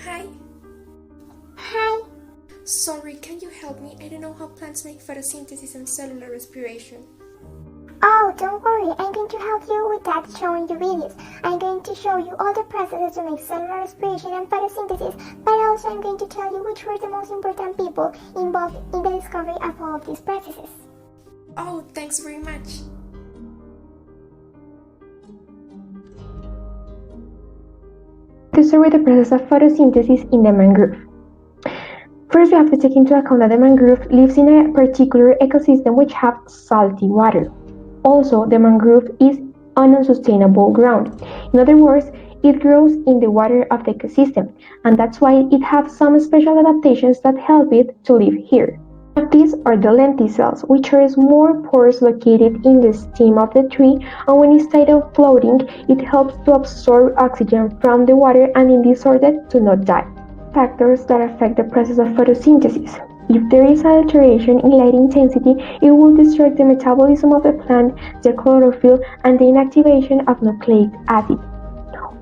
Hi. Hi. Sorry, can you help me? I don't know how plants make photosynthesis and cellular respiration. Oh, don't worry, I'm going to help you with that showing you videos. I'm going to show you all the processes to make cellular respiration and photosynthesis, but also I'm going to tell you which were the most important people involved in the discovery of all of these processes. Oh, thanks very much. To start with the process of photosynthesis in the mangrove. First, we have to take into account that the mangrove lives in a particular ecosystem which has salty water. Also, the mangrove is on unsustainable ground. In other words, it grows in the water of the ecosystem, and that's why it has some special adaptations that help it to live here. One of these are the lenticels, which are small pores located in the stem of the tree, and when instead of floating, it helps to absorb oxygen from the water and in this order to not die. Factors that affect the process of photosynthesis. If there is an alteration in light intensity, it will disrupt the metabolism of the plant, the chlorophyll, and the inactivation of nucleic acid.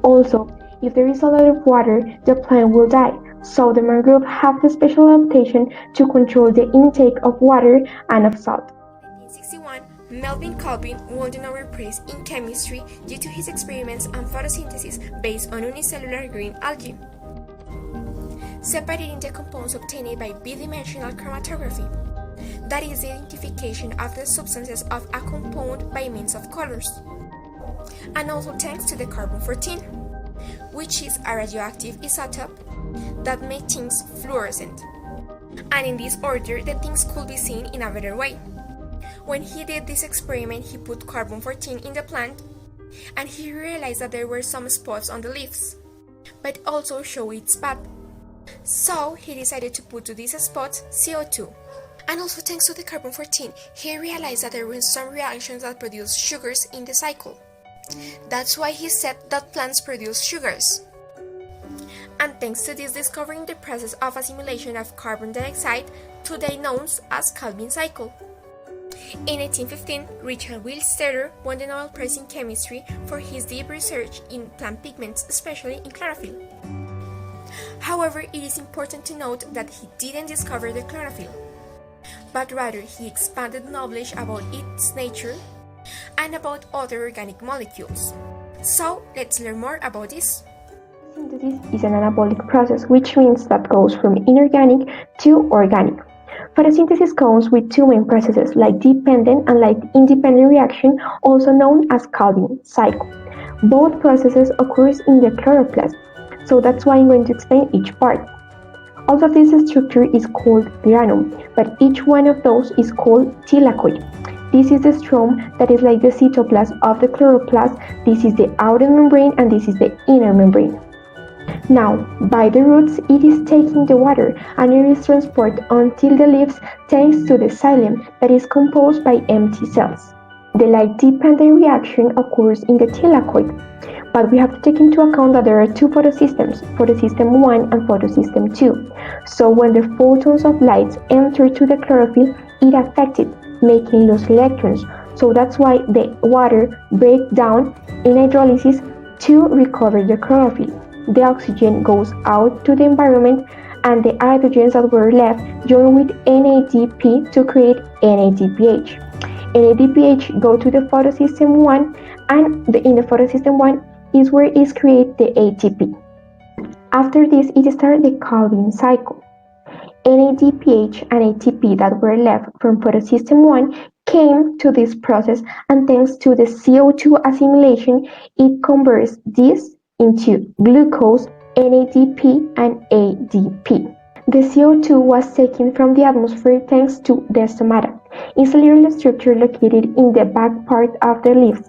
Also, if there is a lot of water, the plant will die. So the mangrove have the special adaptation to control the intake of water and of salt. In 1961, Melvin Calvin won the Nobel Prize in chemistry due to his experiments on photosynthesis based on unicellular green algae, separating the compounds obtained by bidimensional chromatography, that is the identification of the substances of a compound by means of colors, and also thanks to the carbon-14, which is a radioactive isotope that makes things fluorescent. And in this order, the things could be seen in a better way. When he did this experiment, he put carbon-14 in the plant, and he realized that there were some spots on the leaves, but also showed its path. So he decided to put to these spots CO2. And also thanks to the carbon-14, he realized that there were some reactions that produce sugars in the cycle. That's why he said that plants produce sugars. And thanks to this discovering the process of assimilation of carbon dioxide, today known as Calvin cycle. In 1815, Richard Wheelstetter won the Nobel Prize in Chemistry for his deep research in plant pigments, especially in chlorophyll. However, it is important to note that he didn't discover the chlorophyll, but rather he expanded knowledge about its nature and about other organic molecules. So, let's learn more about this. Photosynthesis is an anabolic process, which means that goes from inorganic to organic. Photosynthesis comes with two main processes, light-dependent and light-independent reaction, also known as Calvin cycle. Both processes occur in the chloroplast, so that's why I'm going to explain each part. All of this structure is called granum, but each one of those is called thylakoid. This is the strome that is like the cytoplasm of the chloroplast, this is the outer membrane, and this is the inner membrane. Now, by the roots, it is taking the water and it is transported until the leaves thanks to the xylem that is composed by empty cells. The light-dependent reaction occurs in the thylakoid, but we have to take into account that there are two photosystems, photosystem 1 and photosystem 2. So when the photons of light enter to the chlorophyll, it affects it, making lose electrons. So that's why the water breaks down in hydrolysis to recover the chlorophyll. The oxygen goes out to the environment and the hydrogens that were left join with NADP to create NADPH. NADPH go to the photosystem 1 and in the photosystem 1 is where is create the ATP. After this, it started the Calvin cycle. NADPH and ATP that were left from photosystem 1 came to this process, and thanks to the CO2 assimilation, it converts this into glucose, NADP, and ADP. The CO2 was taken from the atmosphere thanks to the stomata, a cellular structure located in the back part of the leaves.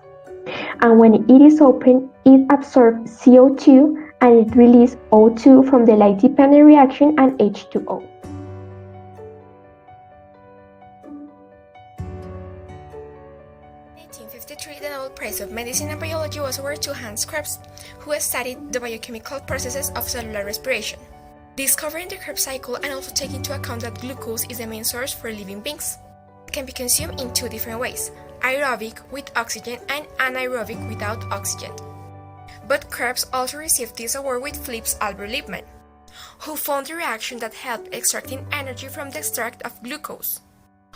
And when it is open, it absorbs CO2 and it releases O2 from the light-dependent reaction and H2O. In 1953, the Nobel Prize of Medicine and Biology was awarded to Hans Krebs, who studied the biochemical processes of cellular respiration, discovering the Krebs cycle and also taking into account that glucose is the main source for living beings. It can be consumed in two different ways, aerobic with oxygen and anaerobic without oxygen. But Krebs also received this award with Philip's Albert Liebman. who found the reaction that helped extracting energy from the extract of glucose.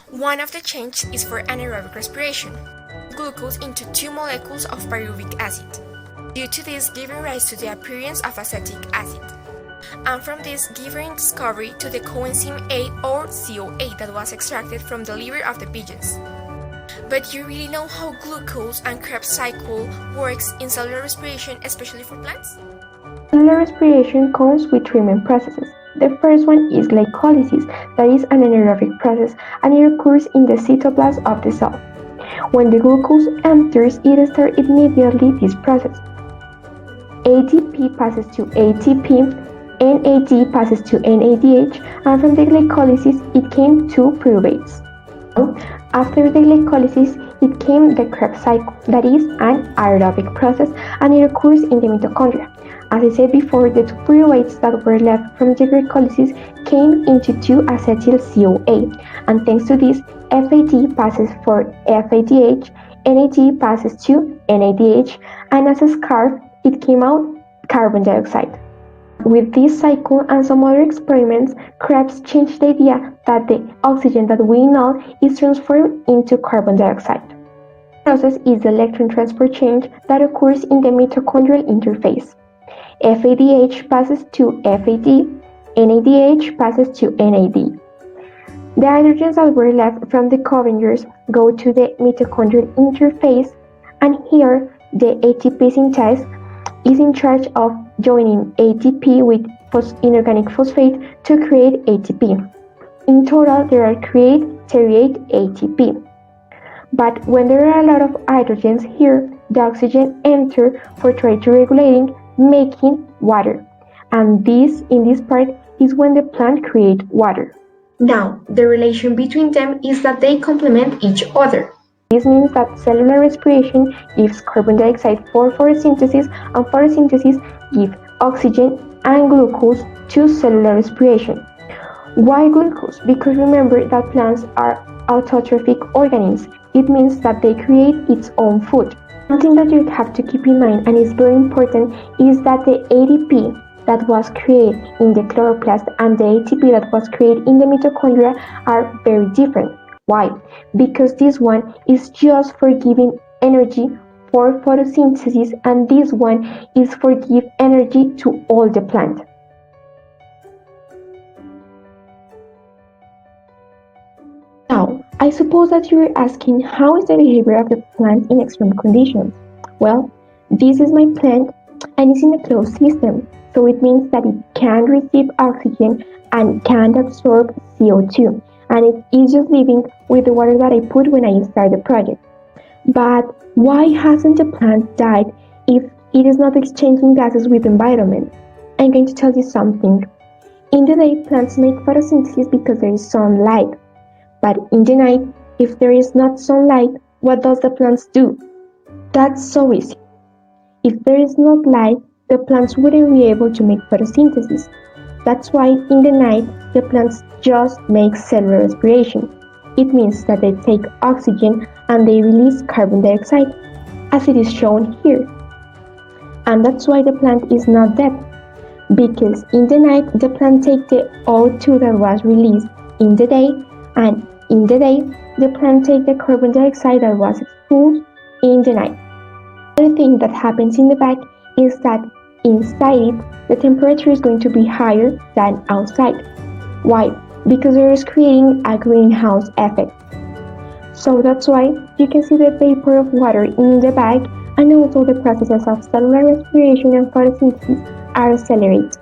One of the changes is for anaerobic respiration, glucose into two molecules of pyruvic acid, due to this giving rise to the appearance of acetic acid, and from this giving discovery to the coenzyme A or CoA that was extracted from the liver of the pigeons. But you really know how glucose and Krebs cycle works in cellular respiration, especially for plants? Cellular respiration comes with three main processes. The first one is glycolysis, that is an anaerobic process, and it occurs in the cytoplasm of the cell. When the glucose enters, it starts immediately this process. ADP passes to ATP, NAD passes to NADH, and from the glycolysis it came to pyruvates. After the glycolysis, it came the Krebs cycle, that is an aerobic process, and it occurs in the mitochondria. As I said before, the two pyruvates that were left from the glycolysis came into 2-acetyl-CoA, and thanks to this, FAD passes for FADH, NAD passes to NADH, and as a scarf, it came out carbon dioxide. With this cycle and some other experiments, Krebs changed the idea that the oxygen that we inhale is transformed into carbon dioxide. The process is the electron transport change that occurs in the mitochondrial interface. FADH passes to FAD, NADH passes to NAD. The hydrogens that were left from the Covengers go to the mitochondrial interface, and here the ATP synthase is in charge of joining ATP with inorganic phosphate to create ATP. In total, there are created 38 ATP. But when there are a lot of hydrogens here, the oxygen enters for trying to regulating, making water. And in this part is when the plant creates water. Now, the relation between them is that they complement each other. This means that cellular respiration gives carbon dioxide for photosynthesis, and photosynthesis gives oxygen and glucose to cellular respiration. Why glucose? Because remember that plants are autotrophic organisms. It means that they create its own food. Something that you have to keep in mind, and is very important, is that the ADP that was created in the chloroplast and the ATP that was created in the mitochondria are very different. Why? Because this one is just for giving energy for photosynthesis, and this one is for give energy to all the plant. Now, I suppose that you are asking, how is the behavior of the plant in extreme conditions? Well, this is my plant and it's in a closed system, so it means that it can receive oxygen and can absorb CO2. And it is just living with the water that I put when I start the project. But why hasn't the plant died if it is not exchanging gases with the environment? I'm going to tell you something. In the day, plants make photosynthesis because there is sunlight. But in the night, if there is not sunlight, what does the plants do? That's so easy. If there is not light, the plants wouldn't be able to make photosynthesis. That's why in the night, the plants just make cellular respiration. It means that they take oxygen and they release carbon dioxide, as it is shown here. And that's why the plant is not dead, because in the night, the plant takes the O2 that was released in the day, and in the day, the plant takes the carbon dioxide that was expelled in the night. The other thing that happens in the back is that inside it, the temperature is going to be higher than outside. Why? Because it is creating a greenhouse effect. So that's why you can see the vapor of water in the bag, and also the processes of cellular respiration and photosynthesis are accelerated.